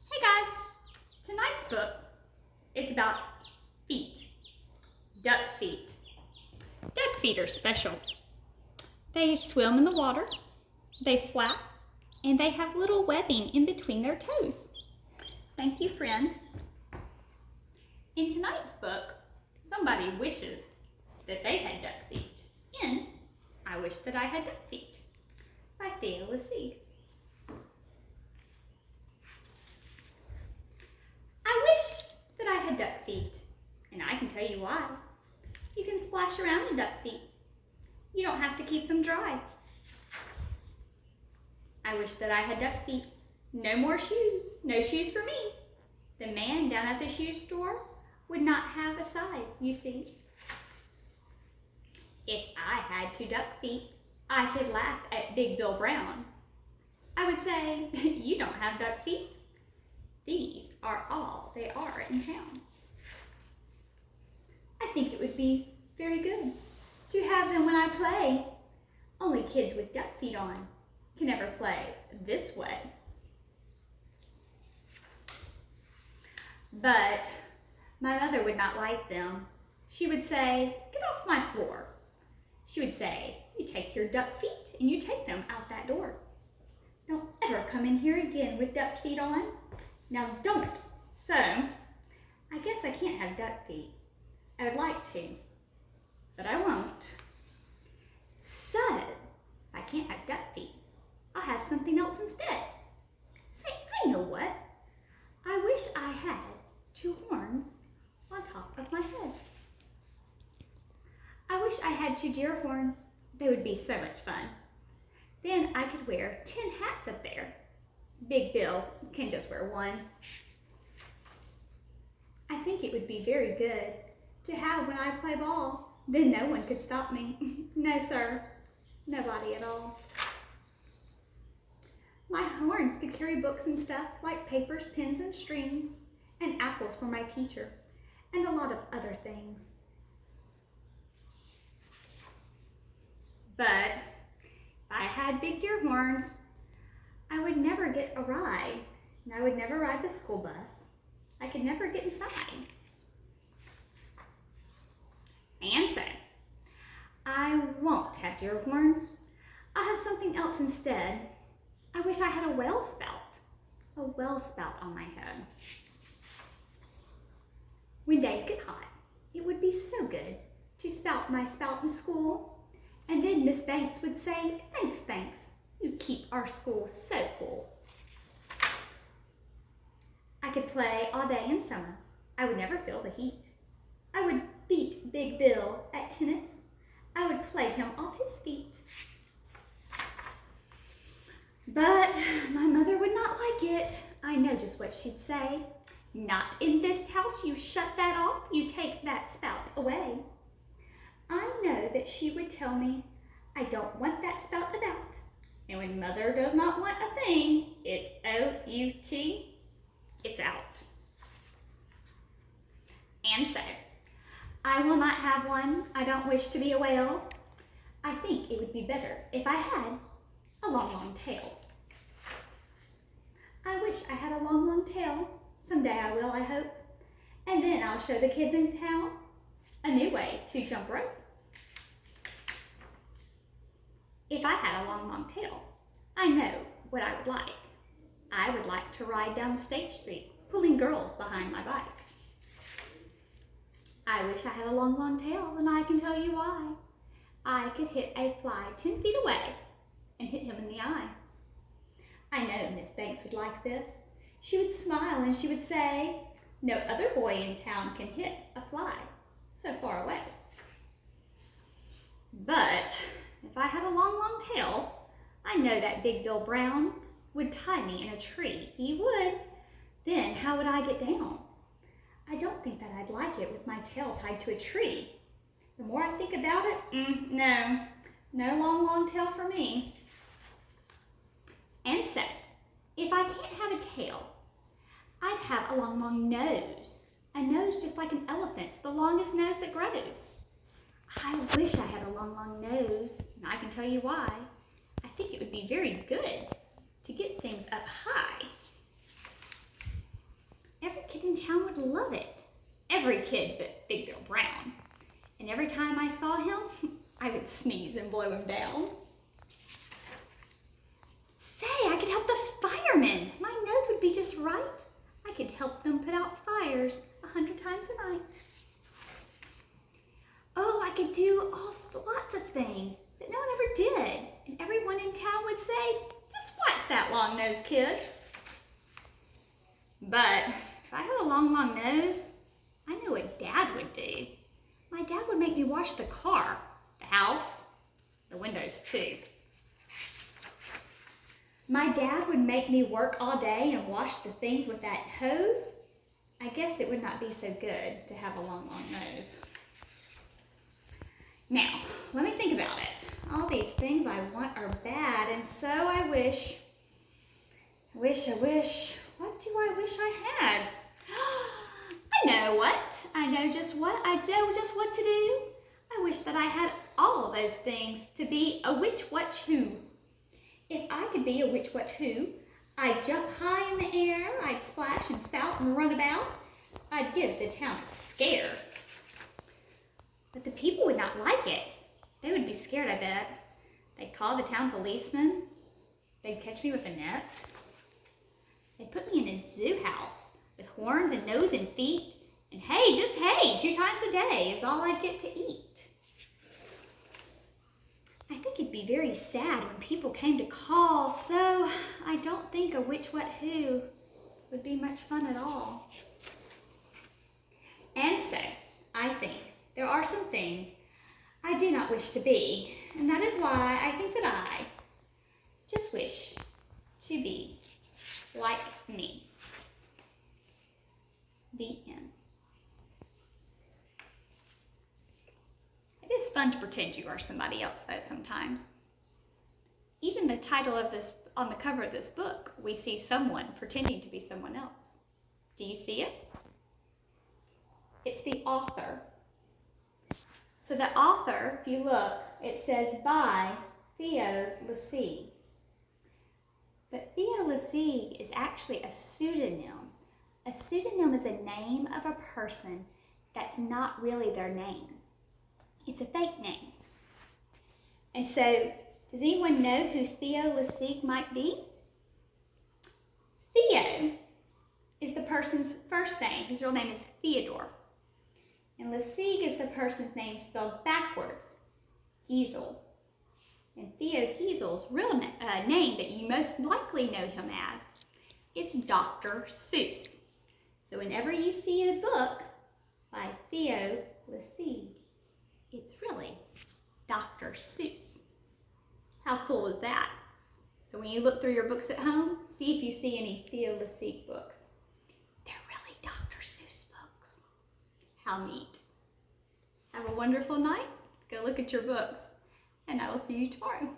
Hey guys, tonight's book, it's about feet, duck feet. Duck feet are special. They swim in the water, they flap, and they have little webbing in between their toes. Thank you, friend. In tonight's book, somebody wishes that they had duck feet in I Wish That I Had Duck Feet by Theodore Seuss. I wish that I had duck feet, and I can tell you why. You can splash around in duck feet. You don't have to keep them dry. I wish that I had duck feet. No more shoes. No shoes for me. The man down at the shoe store would not have a size, you see. If I had two duck feet, I could laugh at Big Bill Brown. I would say, you don't have duck feet. These are all they are in town. I think it would be very good to have them when I play. Only kids with duck feet on can ever play this way. But my mother would not like them. She would say, get off my floor. She would say, you take your duck feet and you take them out that door. Don't ever come in here again with duck feet on. Now don't. So, I guess I can't have duck feet. I would like to, but I won't. So, if I can't have duck feet, I'll have something else instead. Say, I know what. I wish I had two horns on top of my head. I wish I had two deer horns. They would be so much fun. Then I could wear 10 hats up there. Big Bill can just wear one. I think it would be very good to have when I play ball. Then no one could stop me. No, sir. Nobody at all. My horns could carry books and stuff like papers, pens, and strings, and apples for my teacher, and a lot of other things. But if I had big deer horns, I would never get a ride, and I would never ride the school bus. I could never get inside. And so, I won't have deer horns. I'll have something else instead. I wish I had a well spout on my head. When days get hot, it would be so good to spout my spout in school. And then Miss Banks would say, thanks, thanks. You keep our school so cool. I could play all day in summer. I would never feel the heat. I would beat Big Bill at tennis. I would play him off his feet. But my mother would not like it. I know just what she'd say. Not in this house. You shut that off. You take that spout away. I know that she would tell me, I don't want that spout about. And when mother does not want a thing, it's O-U-T, it's out. And so, I will not have one. I don't wish to be a whale. I think it would be better if I had a long, long tail. I wish I had a long, long tail. Someday I will, I hope. And then I'll show the kids in town a new way to jump rope. If I had a long, long tail, I know what I would like. I would like to ride down State Street, pulling girls behind my bike. I wish I had a long, long tail, and I can tell you why. I could hit a fly 10 feet away and hit him in the eye. I know Miss Banks would like this. She would smile and she would say, no other boy in town can hit a fly so far away. But if I had a long, long tail, I know that Big Bill Brown would tie me in a tree. He would. Then how would I get down? I don't think that I'd like it with my tail tied to a tree. The more I think about it, no long, long tail for me. And so, if I can't have a tail, I'd have a long, long nose. A nose just like an elephant's, the longest nose that grows. I wish I had a long, long nose, and I can tell you why. I think it would be very good to get things up high. kid in town would love it. Every kid but Big Bill Brown. And every time I saw him, I would sneeze and blow him down. Say, I could help the firemen. My nose would be just right. I could help them put out fires 100 times a night. Oh, I could do lots of things that no one ever did. And everyone in town would say, just watch that long-nosed kid. But if I had a long nose, I know what Dad would do. My dad would make me wash the car, the house, the windows too. My dad would make me work all day and wash the things with that hose. I guess it would not be so good to have a long nose. Now, let me think about it. All these things I want are bad, and so I wish. What do I wish I had? I know just what to do. I wish that I had all those things to be a witch watch who. If I could be a witch watch who, I'd jump high in the air, I'd splash and spout and run about. I'd give the town a scare. But the people would not like it. They would be scared, I bet. They'd call the town policeman. They'd catch me with a net. They'd put me in a zoo house with horns and nose and feet. And hey, just hey, 2 times a day is all I'd get to eat. I think it'd be very sad when people came to call, so I don't think a witch what who would be much fun at all. And so, I think there are some things I do not wish to be, and that is why I think that I just wish to be like me. The end. It is fun to pretend you are somebody else, though, sometimes. Even the title of this, on the cover of this book, we see someone pretending to be someone else. Do you see it? It's the author. So the author, if you look, it says by Theo Lessig. But Theo Lessig is actually a pseudonym. A pseudonym is a name of a person that's not really their name. It's a fake name. And so, does anyone know who Theo Lessig might be? Theo is the person's first name. His real name is Theodore. And Lessig is the person's name spelled backwards, Giesel. And Theo Giesel's real name that you most likely know him as is Dr. Seuss. So whenever you see a book by Theo Lessig, it's really Dr. Seuss. How cool is that? So when you look through your books at home, see if you see any Theo Lessig books. They're really Dr. Seuss books. How neat. Have a wonderful night. Go look at your books, and I will see you tomorrow.